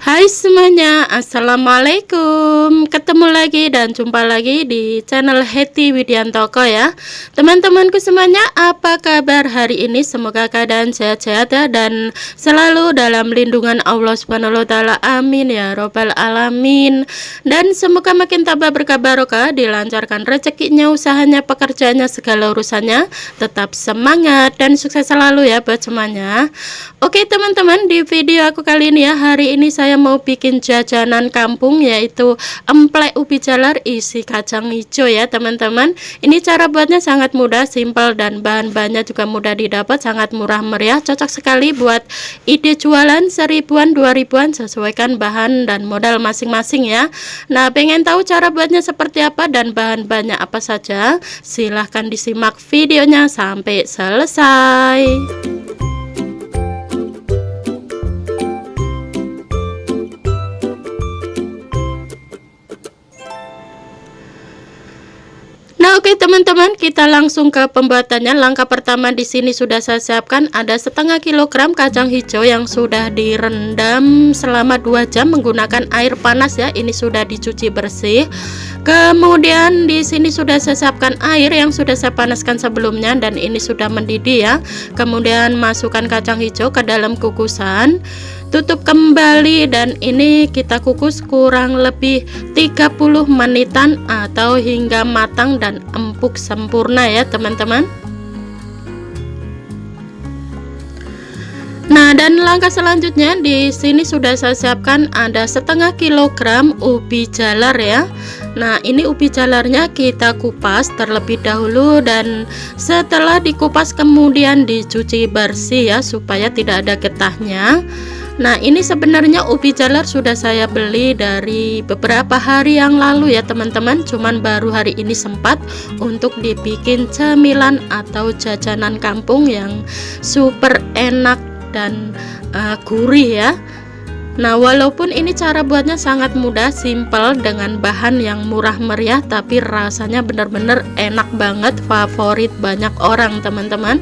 Hai semuanya, assalamualaikum. Ketemu lagi dan jumpa lagi di channel Hetty Widiantoko ya. Teman-temanku semuanya, apa kabar hari ini? Semoga keadaan sehat-sehat ya, dan selalu dalam lindungan Allah Subhanahu wa taala. Amin ya robbal alamin. Dan semoga makin tambah berkah barokah, dilancarkan rezekinya, usahanya, pekerjaannya, segala urusannya. Tetap semangat dan sukses selalu ya buat semuanya. Oke teman-teman, di video aku kali ini ya, hari ini saya mau bikin jajanan kampung, yaitu emplek ubi jalar isi kacang hijau ya teman-teman. Ini cara buatnya sangat mudah, simpel, dan bahan-bahannya juga mudah didapat, sangat murah meriah, cocok sekali buat ide jualan 1000-an 2000-an, sesuaikan bahan dan modal masing-masing ya. Nah, pengen tahu cara buatnya seperti apa dan bahan-bahannya apa saja? Silahkan disimak videonya sampai selesai. Nah, oke teman-teman, kita langsung ke pembuatannya. Langkah pertama di sini sudah saya siapkan ada setengah kilogram kacang hijau yang sudah direndam selama 2 jam menggunakan air panas ya. Ini sudah dicuci bersih. Kemudian di sini sudah saya siapkan air yang sudah saya panaskan sebelumnya dan ini sudah mendidih ya. Kemudian masukkan kacang hijau ke dalam kukusan. Tutup kembali dan ini kita kukus kurang lebih 30 menitan atau hingga matang dan empuk sempurna ya teman-teman. Nah, dan langkah selanjutnya di sini sudah saya siapkan ada setengah kilogram ubi jalar ya. Nah, ini ubi jalarnya kita kupas terlebih dahulu dan setelah dikupas kemudian dicuci bersih ya supaya tidak ada getahnya. Nah, ini sebenarnya ubi jalar sudah saya beli dari beberapa hari yang lalu ya teman-teman, cuman baru hari ini sempat untuk dibikin cemilan atau jajanan kampung yang super enak dan gurih ya. Nah, walaupun ini cara buatnya sangat mudah, simple, dengan bahan yang murah meriah, tapi rasanya benar-benar enak banget, favorit banyak orang teman-teman.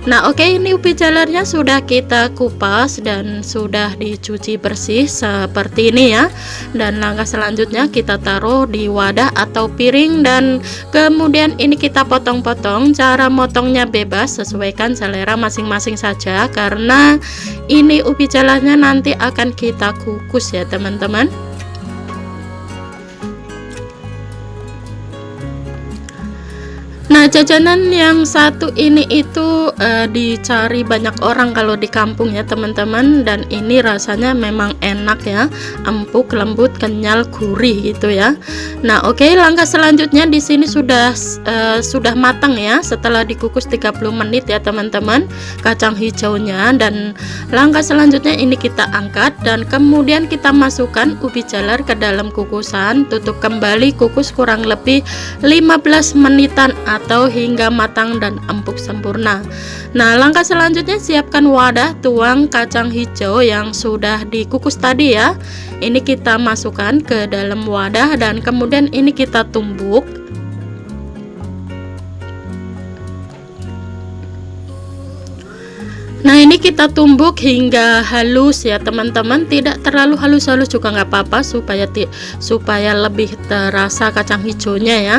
Nah, oke, ini ubi jalarnya sudah kita kupas dan sudah dicuci bersih seperti ini ya. Dan langkah selanjutnya kita taruh di wadah atau piring dan kemudian ini kita potong-potong. Cara motongnya bebas, sesuaikan selera masing-masing saja karena ini ubi jalarnya nanti akan kita kukus ya teman-teman. Nah, jajanan yang satu ini itu dicari banyak orang kalau di kampung ya teman-teman, dan ini rasanya memang enak ya, empuk, lembut, kenyal, gurih gitu ya. Nah, oke, langkah selanjutnya di sini sudah matang ya setelah dikukus 30 menit ya teman-teman kacang hijaunya, dan langkah selanjutnya ini kita angkat dan kemudian kita masukkan ubi jalar ke dalam kukusan, tutup kembali, kukus kurang lebih 15 menitan atau hingga matang dan empuk sempurna. Nah, langkah selanjutnya siapkan wadah, tuang kacang hijau yang sudah dikukus tadi ya. Ini kita masukkan ke dalam wadah dan kemudian ini kita tumbuk. Nah, ini kita tumbuk hingga halus ya teman-teman, tidak terlalu halus-halus juga nggak apa-apa supaya lebih terasa kacang hijaunya ya.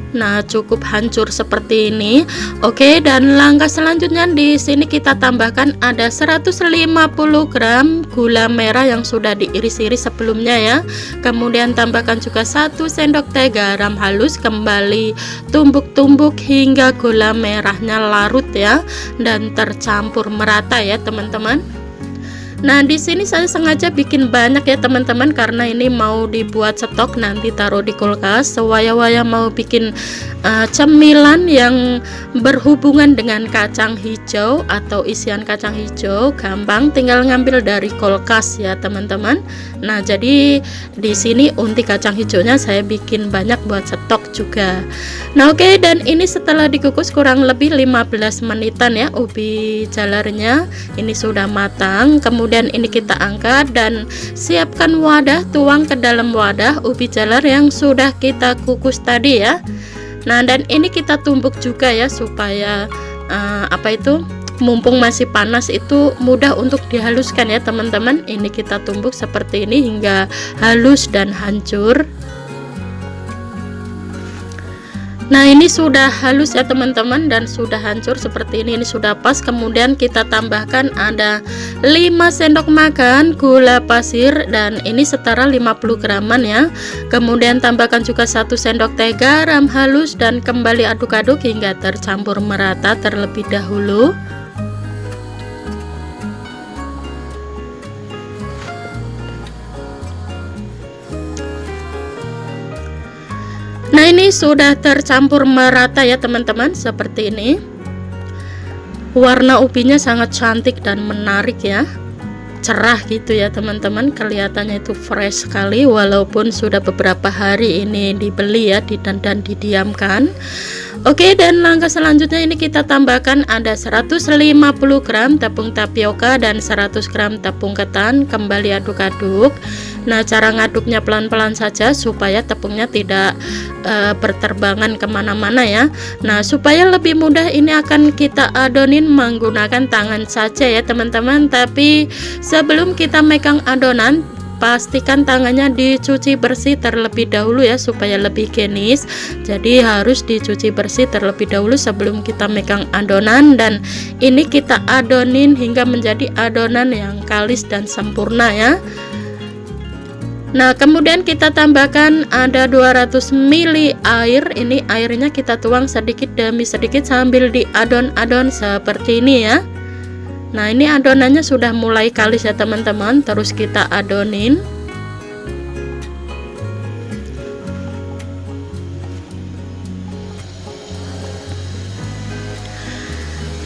Nah, cukup hancur seperti ini. Oke, dan langkah selanjutnya di sini kita tambahkan ada 150 gram gula merah yang sudah diiris-iris sebelumnya ya. Kemudian tambahkan juga 1 sendok teh garam halus, kembali tumbuk-tumbuk hingga gula merahnya larut ya dan tercampur merata ya teman-teman. Nah, di sini saya sengaja bikin banyak ya teman-teman karena ini mau dibuat stok nanti taruh di kulkas. Sewaya-waya mau bikin cemilan yang berhubungan dengan kacang hijau atau isian kacang hijau, gampang, tinggal ngambil dari kulkas ya teman-teman. Nah, jadi di sini unti kacang hijaunya saya bikin banyak buat stok juga. Nah, oke, dan ini setelah dikukus kurang lebih 15 menitan ya ubi jalarnya. Ini sudah matang. Kemudian ini kita angkat dan siapkan wadah, tuang ke dalam wadah ubi jalar yang sudah kita kukus tadi ya. Nah, dan ini kita tumbuk juga ya supaya mumpung masih panas itu mudah untuk dihaluskan ya teman-teman. Ini kita tumbuk seperti ini hingga halus dan hancur. Nah ini sudah halus ya teman-teman dan sudah hancur seperti ini sudah pas. Kemudian kita tambahkan ada 5 sendok makan gula pasir dan ini setara 50 graman ya. Kemudian tambahkan juga 1 sendok teh garam halus dan kembali aduk-aduk hingga tercampur merata terlebih dahulu. Nah ini sudah tercampur merata ya teman-teman, seperti ini. Warna ubinya sangat cantik dan menarik ya, cerah gitu ya teman-teman, kelihatannya itu fresh sekali walaupun sudah beberapa hari ini dibeli ya dan didiamkan. Oke, dan langkah selanjutnya ini kita tambahkan ada 150 gram tepung tapioka dan 100 gram tepung ketan, kembali aduk-aduk. Nah cara ngaduknya pelan-pelan saja supaya tepungnya tidak berterbangan kemana-mana ya. Nah supaya lebih mudah ini akan kita adonin menggunakan tangan saja ya teman-teman. Tapi sebelum kita megang adonan, pastikan tangannya dicuci bersih terlebih dahulu ya supaya lebih higienis. Jadi harus dicuci bersih terlebih dahulu sebelum kita megang adonan, dan ini kita adonin hingga menjadi adonan yang kalis dan sempurna ya. Nah kemudian kita tambahkan ada 200 ml air. Ini airnya kita tuang sedikit demi sedikit sambil diadon-adon seperti ini ya. Nah ini adonannya sudah mulai kalis ya teman-teman, terus kita adonin.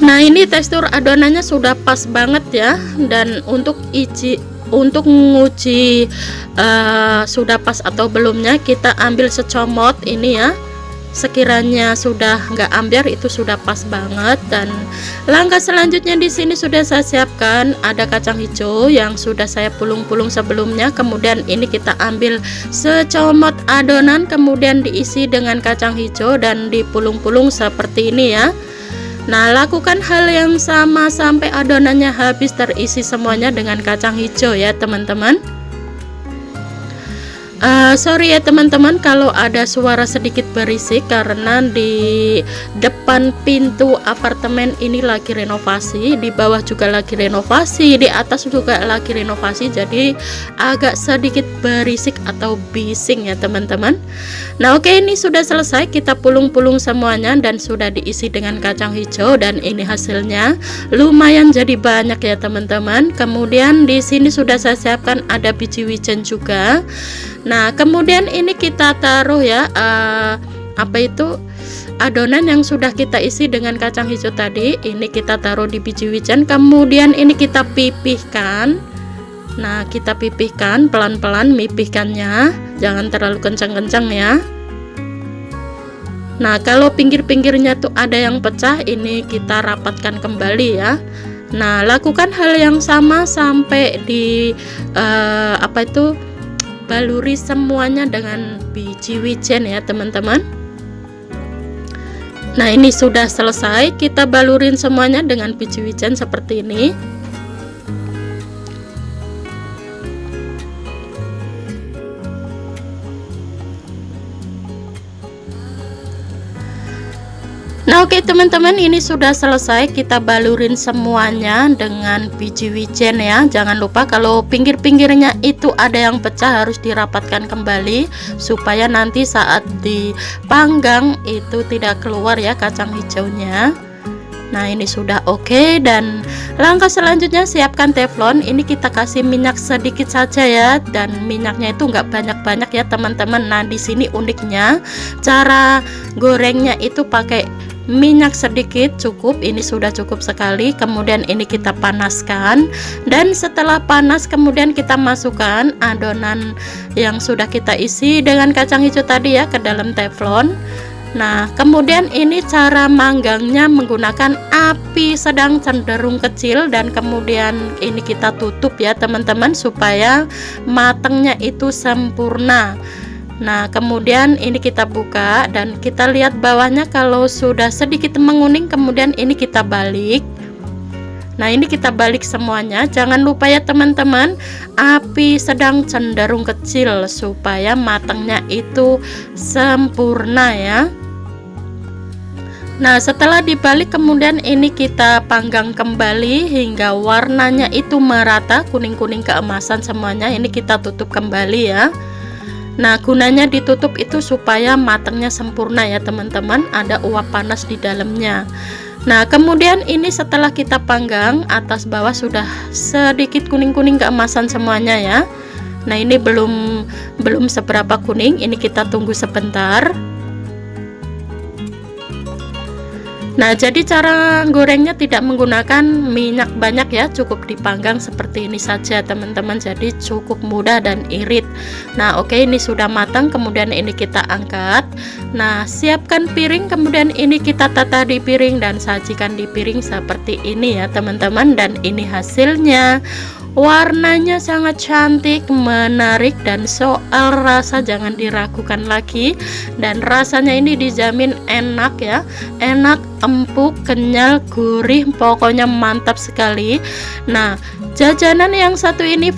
Nah ini tekstur adonannya sudah pas banget ya, dan untuk nguji sudah pas atau belumnya kita ambil secomot ini ya. Sekiranya sudah nggak ambiar itu sudah pas banget. Dan langkah selanjutnya di sini sudah saya siapkan ada kacang hijau yang sudah saya pulung-pulung sebelumnya. Kemudian ini kita ambil secomot adonan kemudian diisi dengan kacang hijau dan dipulung-pulung seperti ini ya. Nah lakukan hal yang sama sampai adonannya habis terisi semuanya dengan kacang hijau ya teman-teman. Sorry ya teman-teman kalau ada suara sedikit berisik karena di depan pintu apartemen ini lagi renovasi, di bawah juga lagi renovasi, di atas juga lagi renovasi, jadi agak sedikit berisik atau bising ya teman-teman. Nah oke, ini sudah selesai, kita pulung-pulung semuanya dan sudah diisi dengan kacang hijau, dan ini hasilnya lumayan jadi banyak ya teman-teman. Kemudian di sini sudah saya siapkan ada biji wijen juga. Nah kemudian ini kita taruh ya adonan yang sudah kita isi dengan kacang hijau tadi, ini kita taruh di biji wijen. Kemudian ini kita pipihkan. Nah kita pipihkan pelan-pelan, mipihkannya jangan terlalu kencang-kencang ya. Nah kalau pinggir-pinggirnya tuh ada yang pecah, ini kita rapatkan kembali ya. Nah lakukan hal yang sama sampai di baluri semuanya dengan biji wijen ya teman-teman. Nah ini sudah selesai, kita balurin semuanya dengan biji wijen seperti ini. Nah oke teman-teman, ini sudah selesai, kita balurin semuanya dengan biji wijen ya. Jangan lupa kalau pinggir-pinggirnya itu ada yang pecah harus dirapatkan kembali supaya nanti saat dipanggang itu tidak keluar ya kacang hijaunya. Nah ini sudah oke, dan langkah selanjutnya siapkan teflon. Ini kita kasih minyak sedikit saja ya, dan minyaknya itu nggak banyak-banyak ya teman-teman. Nah di sini uniknya cara gorengnya itu pakai minyak sedikit cukup, ini sudah cukup sekali. Kemudian ini kita panaskan, dan setelah panas kemudian kita masukkan adonan yang sudah kita isi dengan kacang hijau tadi ya ke dalam teflon. Nah kemudian ini cara manggangnya menggunakan api sedang cenderung kecil, dan kemudian ini kita tutup ya teman-teman supaya matangnya itu sempurna. Nah kemudian ini kita buka dan kita lihat bawahnya kalau sudah sedikit menguning, kemudian ini kita balik. Nah, ini kita balik semuanya. Jangan lupa ya teman-teman, api sedang cenderung kecil supaya matangnya itu sempurna ya. Nah, setelah dibalik kemudian ini kita panggang kembali hingga warnanya itu merata, kuning-kuning keemasan semuanya. Ini kita tutup kembali ya. Nah, gunanya ditutup itu supaya matangnya sempurna ya teman-teman, ada uap panas di dalamnya. Nah, kemudian ini setelah kita panggang, atas bawah sudah sedikit kuning-kuning keemasan semuanya ya. Nah, ini belum seberapa kuning, ini kita tunggu sebentar. Nah, jadi cara gorengnya tidak menggunakan minyak banyak ya, cukup dipanggang seperti ini saja teman-teman, jadi cukup mudah dan irit. Nah, oke, ini sudah matang, kemudian ini kita angkat. Nah, siapkan piring, kemudian ini kita tata di piring dan sajikan di piring seperti ini ya teman-teman. Dan ini hasilnya. Warnanya sangat cantik, menarik, dan soal rasa jangan diragukan lagi. Dan rasanya ini dijamin enak ya, enak, empuk, kenyal, gurih, pokoknya mantap sekali. Nah, jajanan yang satu ini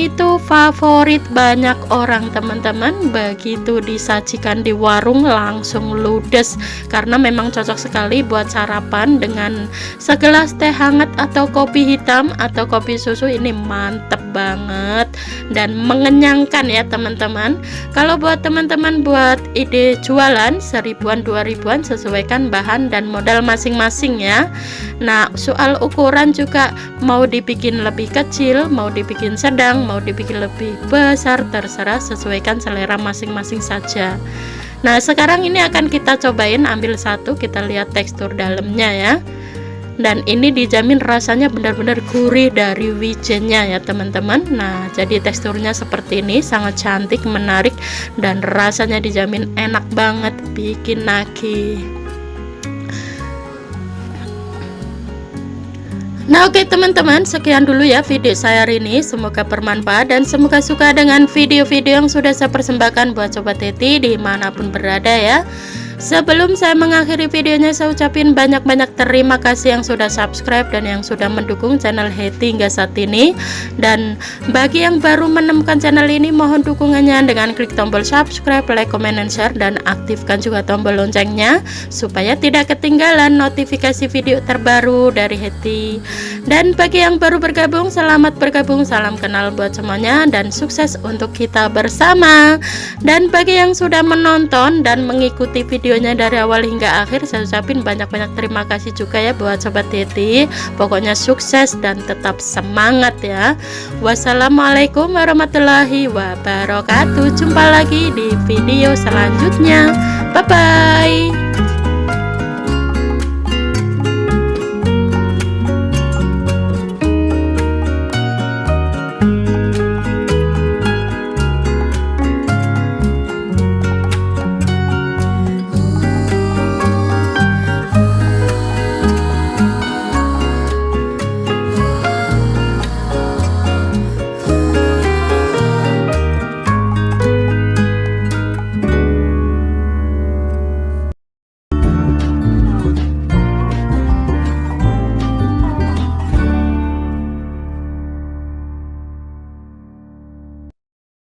itu favorit banyak orang teman-teman. Begitu disajikan di warung langsung ludes, karena memang cocok sekali buat sarapan dengan segelas teh hangat atau kopi hitam atau kopi susu. Ini mantep banget dan mengenyangkan ya teman-teman. Kalau buat teman-teman buat ide jualan 1000-an 2000-an, sesuaikan bahan dan modal masing-masing ya. Nah, soal ukuran juga mau dibikin lebih kecil, mau dibikin sedang, mau dibikin lebih besar, terserah, sesuaikan selera masing-masing saja. Nah, sekarang ini akan kita cobain, ambil satu, kita lihat tekstur dalamnya ya. Dan ini dijamin rasanya benar-benar gurih dari wijennya ya teman-teman. Nah, jadi teksturnya seperti ini, sangat cantik, menarik, dan rasanya dijamin enak banget, bikin nagih. Nah, oke teman-teman, sekian dulu ya video saya hari ini. Semoga bermanfaat dan semoga suka dengan video-video yang sudah saya persembahkan buat Sobat Heti dimanapun berada ya. Sebelum saya mengakhiri videonya, saya ucapin banyak-banyak terima kasih yang sudah subscribe dan yang sudah mendukung channel Heti hingga saat ini. Dan bagi yang baru menemukan channel ini, mohon dukungannya dengan klik tombol subscribe, like, comment, dan share, dan aktifkan juga tombol loncengnya supaya tidak ketinggalan notifikasi video terbaru dari Heti. Dan bagi yang baru bergabung, selamat bergabung, salam kenal buat semuanya, dan sukses untuk kita bersama. Dan bagi yang sudah menonton dan mengikuti videonya dari awal hingga akhir, saya ucapin banyak-banyak terima kasih juga ya buat Sobat Heti. Pokoknya sukses dan tetap semangat ya. Wassalamualaikum warahmatullahi wabarakatuh. Jumpa lagi di video selanjutnya. Bye bye.